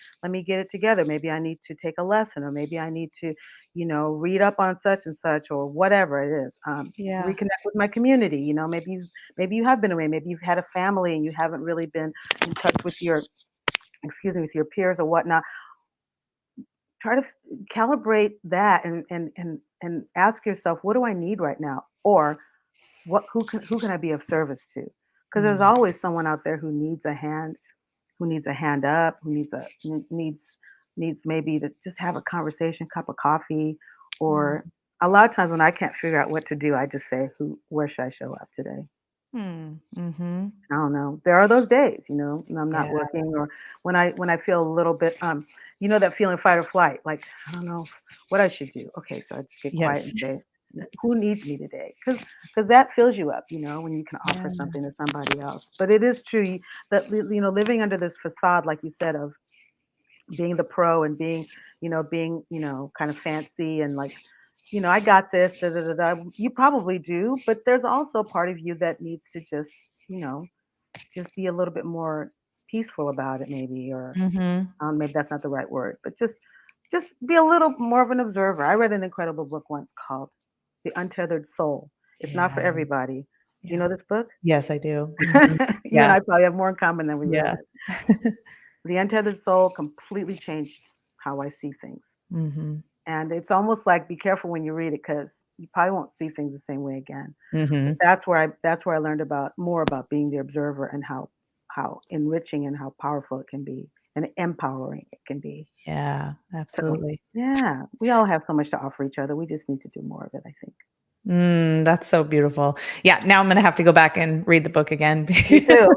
get it together. Maybe I need to take a lesson, or maybe I need to, read up on such and such, or whatever it is. Yeah. Reconnect with my community. Maybe you have been away. Maybe you've had a family and you haven't really been in touch with your, excuse me, with your peers or whatnot. Try to calibrate that and ask yourself, what do I need right now, or who can I be of service to? Because there's Mm. always someone out there who needs a hand, who needs a hand up, who needs maybe to just have a conversation, cup of coffee, Mm. or a lot of times when I can't figure out what to do, I just say, where should I show up today? Hmm. Mm-hmm. I don't know. There are those days, when I'm not Yeah. working, or when I feel a little bit, that feeling fight or flight, like I don't know what I should do. Okay, so I just get quiet Yes. and say, who needs me today? Because that fills you up, when you can offer Yeah. something to somebody else. But it is true that living under this facade, like you said, of being the pro and being kind of fancy and like, I got this, da, da, da, da. You probably do, but there's also a part of you that needs to you know, just be a little bit more peaceful about it, maybe, or Mm-hmm. maybe that's not the right word, but just be a little more of an observer. I read an incredible book once called The Untethered Soul. It's not for Yeah. everybody. Do you Yeah. know this book? Yes, I do. Mhm. You and Yeah. I probably have more in common than we Yeah. realize. The Untethered Soul completely changed how I see things. Mm-hmm. And it's almost like be careful when you read it because you probably won't see things the same way again. But Mm-hmm. that's where I learned about more about being the observer and how enriching and how powerful it can be and empowering it can be. Yeah, So absolutely. yeah, we all have so much to offer each other. We just need to do more of it, I think. That's so beautiful. Yeah, now I'm gonna have to go back and read the book again. Me too.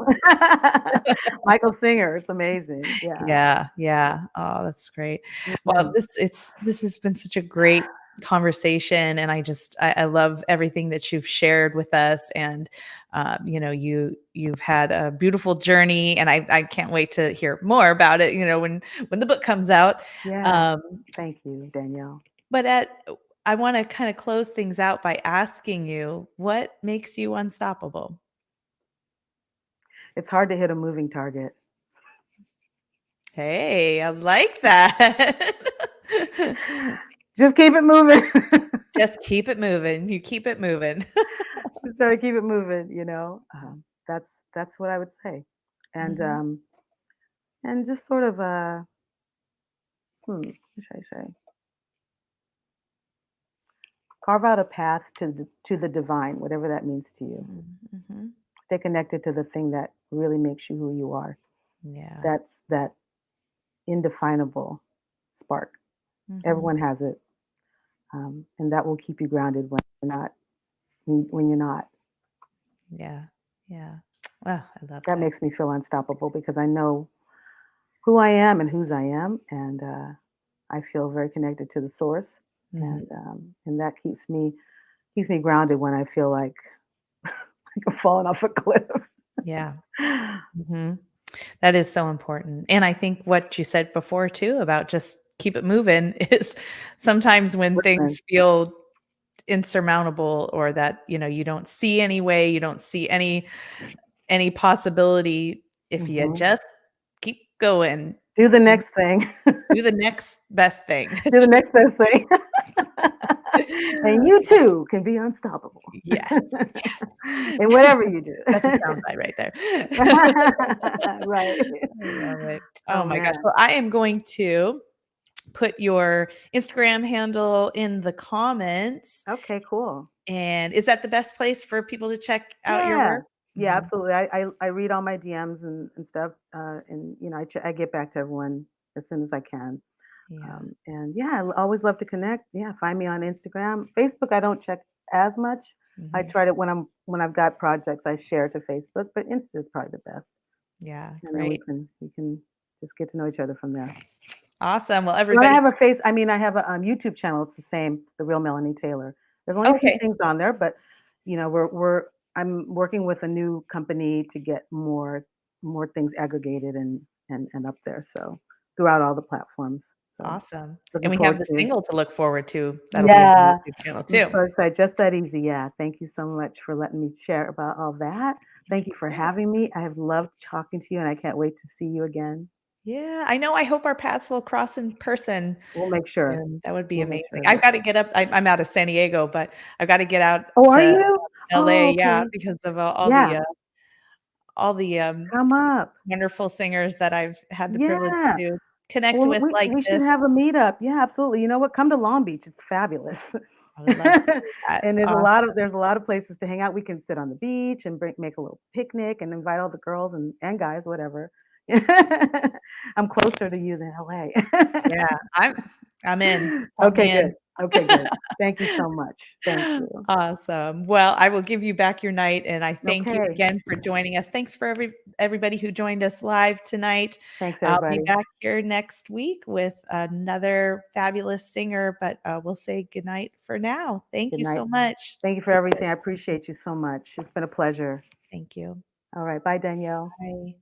Michael Singer, it's amazing. Yeah. Yeah, yeah. Oh, that's great. Well, Mhm. this has been such a great conversation, and I love everything that you've shared with us, and you've had a beautiful journey, and I can't wait to hear more about it. When the book comes out. Yeah. Um, Thank you, Danielle. but I want to kind of close things out by asking you, what makes you unstoppable? It's hard to hit a moving target. Hey, I like that. Just keep it moving. Just keep it moving. You keep it moving. Just try to keep it moving. That's what I would say. And Mhm. just sort of what should I say? Carve out a path to the divine, whatever that means to you. Mm, mhm. Stay connected to the thing that really makes you who you are. Yeah. That's that indefinable spark. Mhm. Everyone has it, and that will keep you grounded when you're not. Yeah. Yeah. Well, I love That that. makes me feel unstoppable because I know who I am and whose I am, and I feel very connected to the source, Mhm. and that keeps me grounded when I feel like I'm falling off a cliff. Yeah. Mhm. That is so important. And I think what you said before too about just keep it moving is sometimes when Listen, things feel insurmountable or that, you don't see any way, you don't see any possibility, if you mhm. just keep going, Do the you next thing. just do the next best thing. Do the next best thing. And you too can be unstoppable Yes, yes. in whatever you do. That's a soundbite right there. Right. I love it. Oh Oh, my gosh. man. Well, I am going to put your Instagram handle in the comments. Okay, cool. And is that the best place for people to check out your Yeah. work? Yeah, Mhm. absolutely. I read all my DMs and stuff, and, I get back to everyone as soon as I can. Yeah. And yeah, always love to connect. Yeah, find me on Instagram. Facebook, I don't check as much. I Mhm. try to when I've got projects, I share to Facebook, but Insta is probably the best. Yeah, And then we great. can we can just get to know each other from there. Awesome. Well, When I everybody. have I have a YouTube channel. It's the same, the real Melanie Taylor. There's only a few Okay. things on there, but I'm working with a new company to get more things aggregated and up there. So throughout all the platforms. So Awesome. And looking we have forward the to. single to look forward to. That'll be on the Yeah, YouTube channel I'm too. so excited. Just that easy. Yeah. Thank you so much for letting me share about all that. Thank you for Yeah. having me. I have loved talking to you, and I can't wait to see you again. Yeah, I know. I hope our paths will cross in person We'll make sure. soon. That would be We'll make amazing. sure of I've it. gotta get up. I'm out of San Diego, but I've gotta get out Oh, are to you? LA, Oh, yeah, okay. because of Yeah. all the Come up. wonderful singers that I've had the privilege Yeah. to connect Well, with like we should this. have a meetup. Yeah, absolutely. You know what? Come to Long Beach. It's fabulous. I would love to do that. And Awesome. there's a lot of places to hang out. We can sit on the beach and make a little picnic and invite all the girls and guys, whatever. I'm closer to you than LA. Yeah, I'm in. Count Okay, me good. in. Okay, good. Thank you so much. Thank you. Awesome. Well, I will give you back your night, and I thank you Okay. again for joining us. Thanks for everybody who joined us live tonight. Thanks, I'll be everybody. back here next week with another fabulous singer, but we'll say goodnight for now. Thank Good you night. so much. Thank you for Take care. everything. I appreciate you so much. It's been a pleasure. Thank you. All right. Bye, Danielle. Bye.